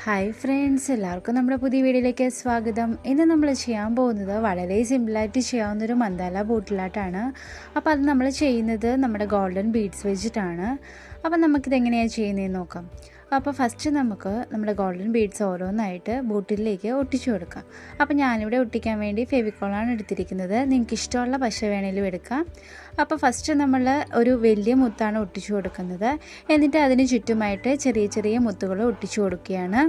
Hi friends, എല്ലാവർക്കും നമ്മുടെ പുതിയ വീഡിയോയിലേക്ക് സ്വാഗതം. ഇന്ന് നമ്മൾ ചെയ്യാൻ പോകുന്നത് വളരെ സിമ്പിളായിട്ട് ചെയ്യാവുന്നൊരു മന്ദാല ബോട്ടിലാട്ടാണ്. അപ്പോൾ അത് നമ്മൾ ചെയ്യുന്നത് നമ്മുടെ ഗോൾഡൻ ബീഡ്സ് വെച്ചിട്ടാണ്. അപ്പോൾ നമുക്കിതെങ്ങനെയാണ് ചെയ്യുന്നതെന്ന് നോക്കാം. അപ്പോൾ ഫസ്റ്റ് നമുക്ക് നമ്മുടെ ഗോൾഡൻ ബീഡ്സ് ഓരോന്നായിട്ട് ബോട്ടിലേക്ക് ഒട്ടിച്ചു കൊടുക്കാം. അപ്പോൾ ഞാനിവിടെ ഒട്ടിക്കാൻ വേണ്ടി ഫെവിക്കോളാണ് എടുത്തിരിക്കുന്നത്. നിങ്ങൾക്ക് ഇഷ്ടമുള്ള പശ വേണേലും എടുക്കാം. അപ്പോൾ ഫസ്റ്റ് നമ്മൾ ഒരു വലിയ മുത്താണ് ഒട്ടിച്ചു കൊടുക്കുന്നത്. എന്നിട്ട് അതിന് ചുറ്റുമായിട്ട് ചെറിയ ചെറിയ മുത്തുകൾ ഒട്ടിച്ചു കൊടുക്കുകയാണ്.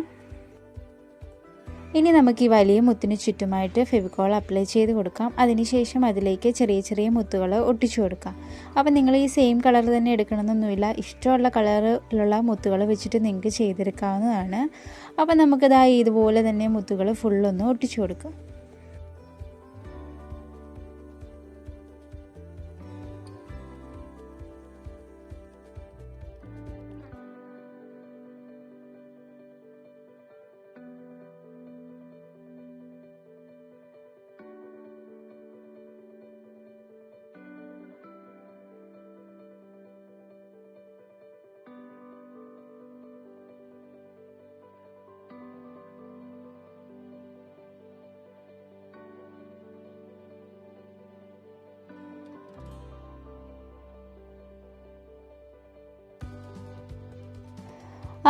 ഇനി നമുക്ക് ഈ വലിയ മുത്തിന് ചുറ്റുമായിട്ട് ഫെവിക്കോൾ അപ്ലൈ ചെയ്ത് കൊടുക്കാം. അതിനുശേഷം അതിലേക്ക് ചെറിയ ചെറിയ മുത്തുകൾ ഒട്ടിച്ചു കൊടുക്കാം. അപ്പോൾ നിങ്ങൾ ഈ സെയിം കളർ തന്നെ എടുക്കണമെന്നൊന്നുമില്ല, ഇഷ്ടമുള്ള കളറിലുള്ള മുത്തുകൾ വെച്ചിട്ട് നിങ്ങൾക്ക് ചെയ്തെടുക്കാവുന്നതാണ്. അപ്പോൾ നമുക്കിതാ ഇതുപോലെ തന്നെ മുത്തുകൾ ഫുള്ളൊന്ന് ഒട്ടിച്ചു കൊടുക്കാം.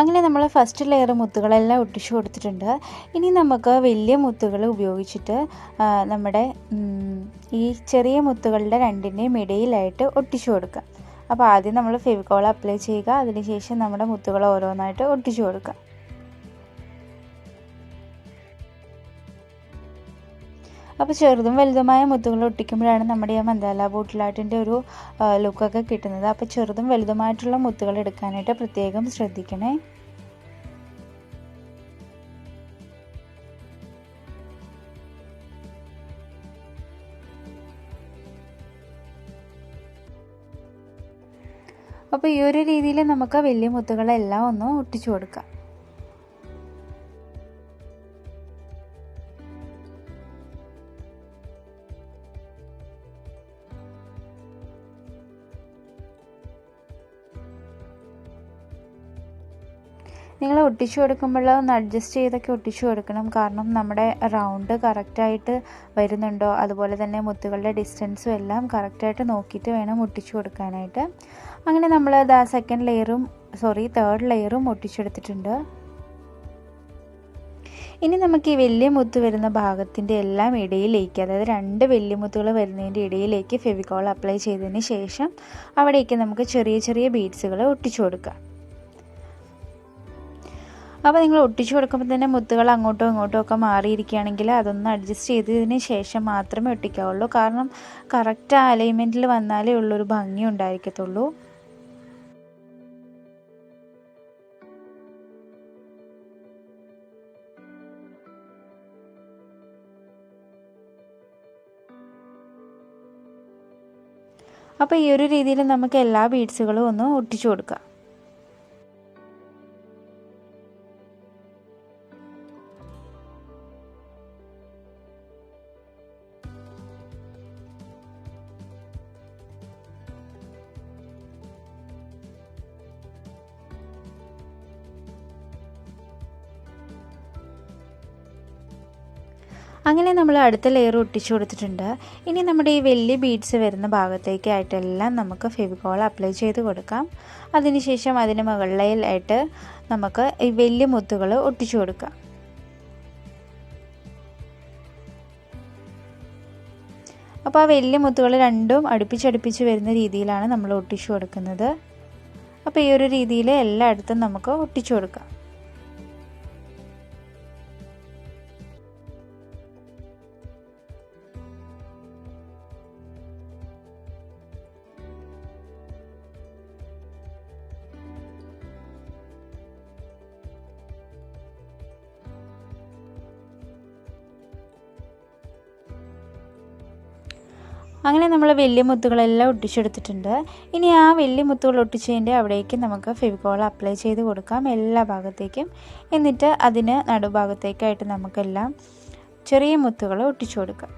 അങ്ങനെ നമ്മൾ ഫസ്റ്റ് ലെയർ മുത്തുകളെല്ലാം ഒട്ടിച്ചു കൊടുത്തിട്ടുണ്ട്. ഇനി നമുക്ക് വലിയ മുത്തുകൾ ഉപയോഗിച്ചിട്ട് നമ്മുടെ ഈ ചെറിയ മുത്തുകളുടെ രണ്ടിൻ്റെയും ഇടയിലായിട്ട് ഒട്ടിച്ചു കൊടുക്കുക. അപ്പോൾ ആദ്യം നമ്മൾ ഫെവിക്കോൾ അപ്ലൈ ചെയ്യുക. അതിനുശേഷം നമ്മുടെ മുത്തുകൾ ഓരോന്നായിട്ട് ഒട്ടിച്ചു കൊടുക്കുക. അപ്പോൾ ചെറുതും വലുതുമായ മുത്തുകൾ ഒട്ടിക്കുമ്പോഴാണ് നമ്മുടെ ഈ മന്ദാല ബോട്ടിലാട്ടിൻ്റെ ഒരു ലുക്കൊക്കെ കിട്ടുന്നത്. അപ്പോൾ ചെറുതും വലുതുമായിട്ടുള്ള മുത്തുകൾ എടുക്കാനായിട്ട് പ്രത്യേകം ശ്രദ്ധിക്കണേ. അപ്പോൾ ഈ ഒരു രീതിയിൽ നമുക്ക് വലിയ മുത്തുകളെല്ലാം ഒന്ന് ഒട്ടിച്ചു കൊടുക്കാം. നിങ്ങൾ ഒട്ടിച്ചു കൊടുക്കുമ്പോൾ ഒന്ന് അഡ്ജസ്റ്റ് ചെയ്തൊക്കെ ഒട്ടിച്ചു കൊടുക്കണം. കാരണം നമ്മുടെ റൗണ്ട് കറക്റ്റായിട്ട് വരുന്നുണ്ടോ, അതുപോലെ തന്നെ മുത്തുകളുടെ ഡിസ്റ്റൻസും എല്ലാം കറക്റ്റായിട്ട് നോക്കിയിട്ട് വേണം ഒട്ടിച്ചു കൊടുക്കാനായിട്ട്. അങ്ങനെ നമ്മൾ തേർഡ് ലെയറും ഒട്ടിച്ചെടുത്തിട്ടുണ്ട്. ഇനി നമുക്ക് ഈ വലിയ മുത്ത് വരുന്ന ഭാഗത്തിൻ്റെ എല്ലാം ഇടയിലേക്ക്, അതായത് രണ്ട് വലിയ മുത്തുകൾ വരുന്നതിൻ്റെ ഇടയിലേക്ക് ഫെവിക്കോൾ അപ്ലൈ ചെയ്തതിന് ശേഷം അവിടേക്ക് നമുക്ക് ചെറിയ ചെറിയ ബീഡ്സുകൾ ഒട്ടിച്ചു കൊടുക്കാം. അപ്പോൾ നിങ്ങൾ ഒട്ടിച്ചു കൊടുക്കുമ്പോൾ തന്നെ മുത്തുകൾ അങ്ങോട്ടും ഇങ്ങോട്ടും ഒക്കെ മാറിയിരിക്കുകയാണെങ്കിൽ അതൊന്ന് അഡ്ജസ്റ്റ് ചെയ്തതിന് ശേഷം മാത്രമേ ഒട്ടിക്കാവുള്ളൂ. കാരണം കറക്റ്റ് അലൈൻമെൻറ്റിൽ വന്നാലേ ഉള്ളൊരു ഭംഗി ഉണ്ടായിരിക്കത്തുള്ളൂ. അപ്പോൾ ഈ ഒരു രീതിയിൽ നമുക്ക് എല്ലാ ബീഡ്സുകളും ഒന്ന് ഒട്ടിച്ചു കൊടുക്കാം. അങ്ങനെ നമ്മൾ അടുത്ത ലെയർ ഒട്ടിച്ചു കൊടുത്തിട്ടുണ്ട്. ഇനി നമ്മുടെ ഈ വലിയ ബീഡ്സ് വരുന്ന ഭാഗത്തേക്കായിട്ടെല്ലാം നമുക്ക് ഫെവിക്കോൾ അപ്ലൈ ചെയ്ത് കൊടുക്കാം. അതിനുശേഷം അതിന് മുകളിലായിട്ട് നമുക്ക് ഈ വലിയ മുത്തുകൾ ഒട്ടിച്ചു കൊടുക്കാം. അപ്പോൾ ആ വലിയ മുത്തുകൾ രണ്ടും അടുപ്പിച്ചടുപ്പിച്ച് വരുന്ന രീതിയിലാണ് നമ്മൾ ഒട്ടിച്ചു കൊടുക്കുന്നത്. അപ്പോൾ ഈ ഒരു രീതിയിൽ എല്ലായിടത്തും നമുക്ക് ഒട്ടിച്ചു കൊടുക്കാം. അങ്ങനെ നമ്മൾ വലിയ മുത്തുകളെല്ലാം ഒട്ടിച്ചെടുത്തിട്ടുണ്ട്. ഇനി ആ വലിയ മുത്തുകൾ ഒട്ടിച്ചതിൻ്റെ അവിടേക്ക് നമുക്ക് ഫെവിക്കോൾ അപ്ലൈ ചെയ്ത് കൊടുക്കാം എല്ലാ ഭാഗത്തേക്കും. എന്നിട്ട് അതിന് നടുഭാഗത്തേക്കായിട്ട് നമുക്കെല്ലാം ചെറിയ മുത്തുകൾ ഒട്ടിച്ചു കൊടുക്കാം.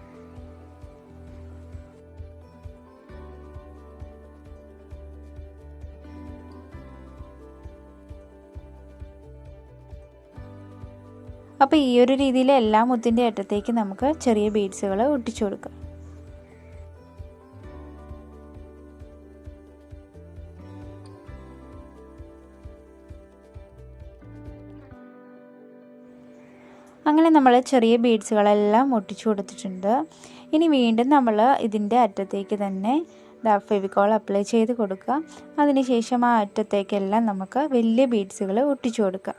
അപ്പോൾ ഈ ഒരു രീതിയിൽ എല്ലാ മുത്തിൻ്റെ അറ്റത്തേക്ക് നമുക്ക് ചെറിയ ബീഡ്സുകൾ ഒട്ടിച്ചു കൊടുക്കാം. അങ്ങനെ നമ്മൾ ചെറിയ ബീഡ്സുകളെല്ലാം ഒട്ടിച്ചു കൊടുത്തിട്ടുണ്ട്. ഇനി വീണ്ടും നമ്മൾ ഇതിൻ്റെ അറ്റത്തേക്ക് തന്നെ ഫെവിക്കോൾ അപ്ലൈ ചെയ്ത് കൊടുക്കുക. അതിനുശേഷം ആ അറ്റത്തേക്കെല്ലാം നമുക്ക് വലിയ ബീഡ്സുകൾ ഒട്ടിച്ചു കൊടുക്കുക.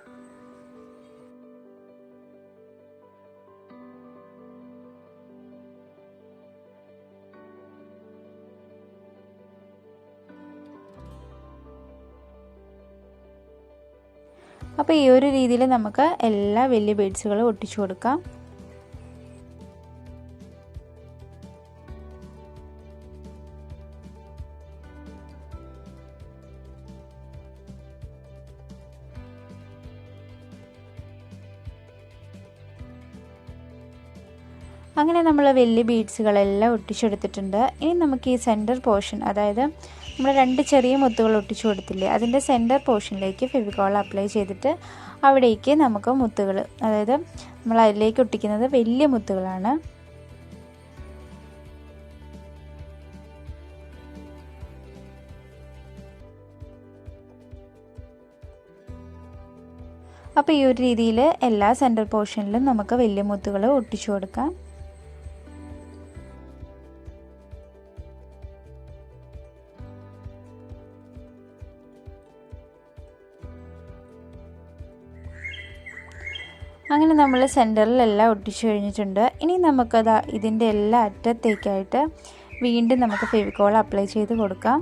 അപ്പോൾ ഈ ഒരു രീതിയിൽ നമുക്ക് എല്ലാ വലിയ ബീഡ്സുകളും ഒട്ടിച്ചു കൊടുക്കാം. അങ്ങനെ നമ്മൾ വലിയ ബീഡ്സുകളെല്ലാം ഒട്ടിച്ചെടുത്തിട്ടുണ്ട്. ഇനി നമുക്ക് ഈ സെൻറ്റർ പോർഷൻ, അതായത് നമ്മൾ 2 ചെറിയ മുത്തുകൾ ഒട്ടിച്ചു കൊടുത്തില്ലേ, അതിൻ്റെ സെൻറ്റർ പോർഷനിലേക്ക് ഫെവിക്കോൾ അപ്ലൈ ചെയ്തിട്ട് അവിടേക്ക് നമുക്ക് മുത്തുകൾ, അതായത് നമ്മൾ അതിലേക്ക് ഒട്ടിക്കുന്നത് വലിയ മുത്തുകളാണ്. അപ്പോൾ ഈ ഒരു രീതിയിൽ എല്ലാ സെൻറ്റർ പോർഷനിലും നമുക്ക് വലിയ മുത്തുകൾ ഒട്ടിച്ചു കൊടുക്കാം. അങ്ങനെ നമ്മൾ സെൻറ്ററിലെല്ലാം ഒട്ടിച്ചു കഴിഞ്ഞിട്ടുണ്ട്. ഇനി നമുക്കത് ഇതിൻ്റെ എല്ലാ അറ്റത്തേക്കായിട്ട് വീണ്ടും നമുക്ക് ഫെവിക്കോൾ അപ്ലൈ ചെയ്ത് കൊടുക്കാം.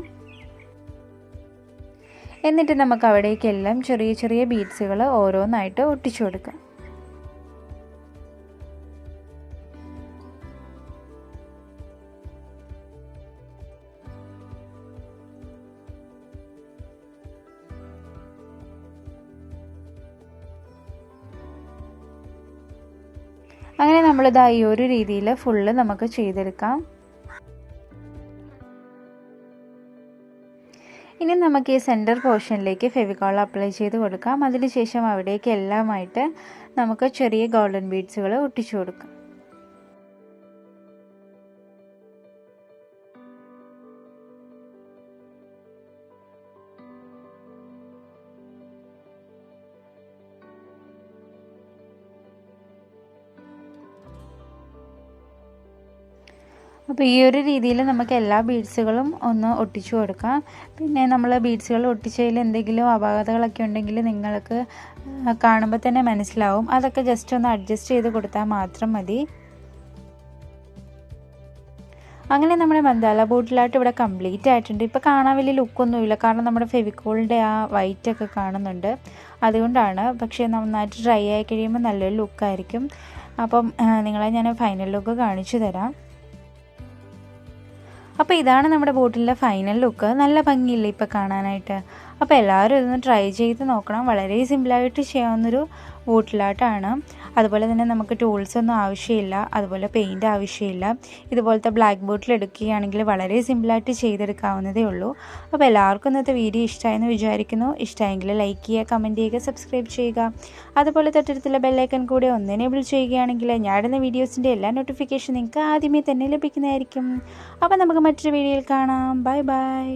എന്നിട്ട് നമുക്ക് അവിടേക്കെല്ലാം ചെറിയ ചെറിയ ബീഡ്സുകൾ ഓരോന്നായിട്ട് ഒട്ടിച്ചു കൊടുക്കാം. അങ്ങനെ നമ്മളിതാ ഈ ഒരു രീതിയിൽ ഫുള്ള് നമുക്ക് ചെയ്തെടുക്കാം. ഇനി നമുക്ക് ഈ സെൻറ്റർ പോർഷനിലേക്ക് ഫെവിക്കോൾ അപ്ലൈ ചെയ്ത് കൊടുക്കാം. അതിനുശേഷം അവിടേക്ക് എല്ലാമായിട്ട് നമുക്ക് ചെറിയ ഗോൾഡൻ ബീഡ്സുകൾ ഒട്ടിച്ചു കൊടുക്കാം. അപ്പോൾ ഈ ഒരു രീതിയിൽ നമുക്ക് എല്ലാ ബീഡ്സുകളും ഒന്ന് ഒട്ടിച്ചു കൊടുക്കാം. പിന്നെ നമ്മൾ ബീഡ്സുകൾ ഒട്ടിച്ചതിൽ എന്തെങ്കിലും അപാകതകളൊക്കെ ഉണ്ടെങ്കിൽ നിങ്ങൾക്ക് കാണുമ്പോൾ തന്നെ മനസ്സിലാവും. അതൊക്കെ ജസ്റ്റ് ഒന്ന് അഡ്ജസ്റ്റ് ചെയ്ത് കൊടുത്താൽ മാത്രം മതി. അങ്ങനെ നമ്മുടെ മന്ദാല ബോട്ടിലായിട്ട് ഇവിടെ കംപ്ലീറ്റ് ആയിട്ടുണ്ട്. ഇപ്പോൾ കാണാൻ വലിയ ലുക്കൊന്നുമില്ല, കാരണം നമ്മുടെ ഫെവിക്കോളിൻ്റെ ആ വൈറ്റൊക്കെ കാണുന്നുണ്ട്, അതുകൊണ്ടാണ്. പക്ഷേ നന്നായിട്ട് ഡ്രൈ ആയി കഴിയുമ്പോൾ നല്ലൊരു ലുക്കായിരിക്കും. അപ്പം നിങ്ങളെ ഞാൻ ഫൈനൽ ലുക്ക് കാണിച്ചു തരാം. അപ്പോൾ ഇതാണ് നമ്മുടെ ബോട്ടിലിൻ്റെ ഫൈനൽ ലുക്ക്. നല്ല ഭംഗിയില്ലേ ഇപ്പോൾ കാണാനായിട്ട്. അപ്പോൾ എല്ലാവരും ഇതൊന്ന് ട്രൈ ചെയ്ത് നോക്കണം. വളരെ സിമ്പിളായിട്ട് ചെയ്യാവുന്നൊരു ബോട്ടിലായിട്ടാണ്. അതുപോലെ തന്നെ നമുക്ക് ടൂൾസ് ഒന്നും ആവശ്യമില്ല, അതുപോലെ പെയിൻറ്റ് ആവശ്യമില്ല. ഇതുപോലത്തെ ബ്ലാക്ക് ബോട്ടിൽ എടുക്കുകയാണെങ്കിൽ വളരെ സിമ്പിളായിട്ട് ചെയ്തെടുക്കാവുന്നതേ ഉള്ളൂ. അപ്പോൾ എല്ലാവർക്കും ഇന്നത്തെ വീഡിയോ ഇഷ്ടമായെന്ന് വിചാരിക്കുന്നു. ഇഷ്ടമായെങ്കിൽ ലൈക്ക് ചെയ്യുക, കമൻറ്റ് ചെയ്യുക, സബ്സ്ക്രൈബ് ചെയ്യുക. അതുപോലെ തൊട്ടടുത്തുള്ള ബെല്ലൈക്കൺ കൂടെ ഒന്ന് എനേബിൾ ചെയ്യുകയാണെങ്കിൽ ഞാനിടുന്ന വീഡിയോസിൻ്റെ എല്ലാ നോട്ടിഫിക്കേഷൻ നിങ്ങൾക്ക് ആദ്യമേ തന്നെ ലഭിക്കുന്നതായിരിക്കും. അപ്പോൾ നമുക്ക് മറ്റൊരു വീഡിയോയിൽ കാണാം. Bye bye.